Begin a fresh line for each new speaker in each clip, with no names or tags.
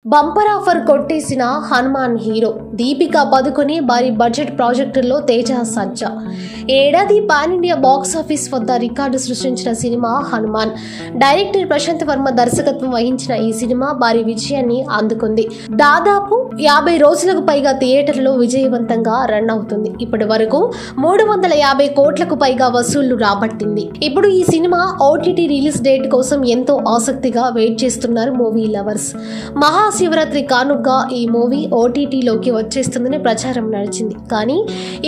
Bumper offer కొట్టేసిన Hanuman hero Deepika Padukone భారీ budget ప్రాజెక్టుల్లో Teja సజ్జా. ఏడాది పాన్ ఇండియా బాక్స్ ఆఫీస్ వద్ద రికార్డు సృష్టించిన సినిమా హనుమాన్. డైరెక్టర్ ప్రశాంత్ వర్మ దర్శకత్వం వహించిన ఈ సినిమా భారీ విజయాన్ని అందుకుంది. దాదాపు 50 రోజులకు పైగా థియేటర్లో విజయవంతంగా రన్ అవుతుంది. ఇప్పటి వరకు 350 కోట్లకు పైగా వసూళ్లు రాబట్టింది. ఇప్పుడు ఈ సినిమా ఓటీటీ రిలీజ్ డేట్ కోసం ఎంతో ఆసక్తిగా వెయిట్ చేస్తున్నారు మూవీ లవర్స్. మహాశివరాత్రి కానుకగా ఈ మూవీ ఓటీటీలోకి వచ్చేస్తుందని ప్రచారం నడిచింది. కానీ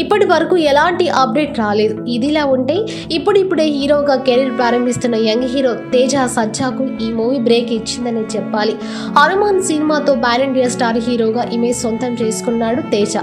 ఇప్పటి వరకు ఎలాంటి అప్డేట్ రాలేదు. ఇదిలా ఉంటే ఇప్పుడిప్పుడే హీరోగా కెరీర్ ప్రారంభిస్తున్న యంగ్ హీరో తేజ సజ్జాకు ఈ మూవీ బ్రేక్ ఇచ్చిందని చెప్పాలి. హనుమాన్ సినిమాతో పాన్ ఇండియా స్టార్ హీరోగా ఇమేజ్ సొంతం చేసుకున్నాడు తేజ.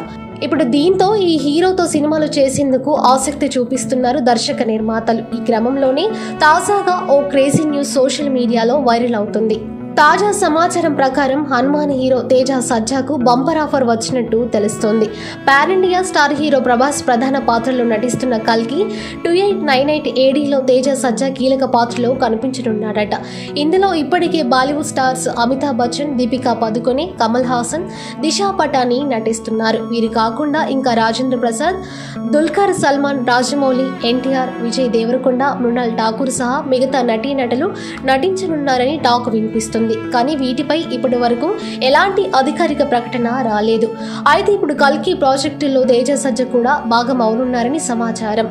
ఇప్పుడు దీంతో ఈ హీరోతో సినిమాలు చేసేందుకు ఆసక్తి చూపిస్తున్నారు దర్శక నిర్మాతలు. ఈ క్రమంలోనే తాజాగా ఓ క్రేజీ న్యూస్ సోషల్ మీడియాలో వైరల్ అవుతుంది. తాజా సమాచారం ప్రకారం హనుమాన్ హీరో తేజ సజ్జాకు బంపర్ ఆఫర్ వచ్చినట్టు తెలుస్తోంది. Pan India star hero Prabhas ప్రధాన పాత్రలో నటిస్తున్న కల్కి 2898 ADలో తేజ సజ్జా కీలక పాత్రలో కనిపించనున్నాడట. ఇందులో ఇప్పటికే బాలీవుడ్ స్టార్స్ అమితాబ్ బచ్చన్, దీపికా పదుకొని, కమల్ హాసన్, దిశా పటాని నటిస్తున్నారు. వీరు కాకుండా ఇంకా రాజేంద్ర ప్రసాద్, దుల్కర్ సల్మాన్, రాజమౌళి, ఎన్టీఆర్, విజయ్ దేవరకొండ, మృణాల్ ఠాకూర్ సహా మిగతా నటీనటులు నటించనున్నారని టాక్ వినిపిస్తుంది. కానీ వీటిపై ఇప్పటి వరకు ఎలాంటి అధికారిక ప్రకటన రాలేదు. అయితే ఇప్పుడు కల్కి ప్రాజెక్టులో తేజ సజ్జ కూడా భాగం అవనున్నారని సమాచారం.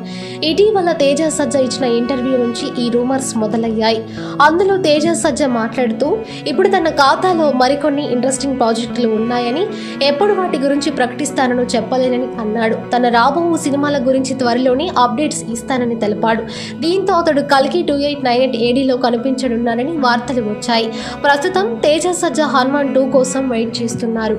ఇటీవల తేజ సజ్జ ఇచ్చిన ఇంటర్వ్యూ నుంచి ఈ రూమర్స్ మొదలయ్యాయి. అందులో తేజ సజ్జ మాట్లాడుతూ ఇప్పుడు తన ఖాతాలో మరికొన్ని ఇంట్రెస్టింగ్ ప్రాజెక్టులు ఉన్నాయని, ఎప్పుడు వాటి గురించి ప్రకటిస్తానని చెప్పలేనని అన్నాడు. తన రాబో సినిమాల గురించి త్వరలోనే అప్డేట్స్ ఇస్తానని తెలిపాడు. దీంతో అతడు కల్కి 2898 ADలో కనిపించనున్నారని వార్తలు వచ్చాయి. ప్రస్తుతం తేజ సజ్జా హనుమాన్ 2 కోసం వెయిట్ చేస్తున్నారు.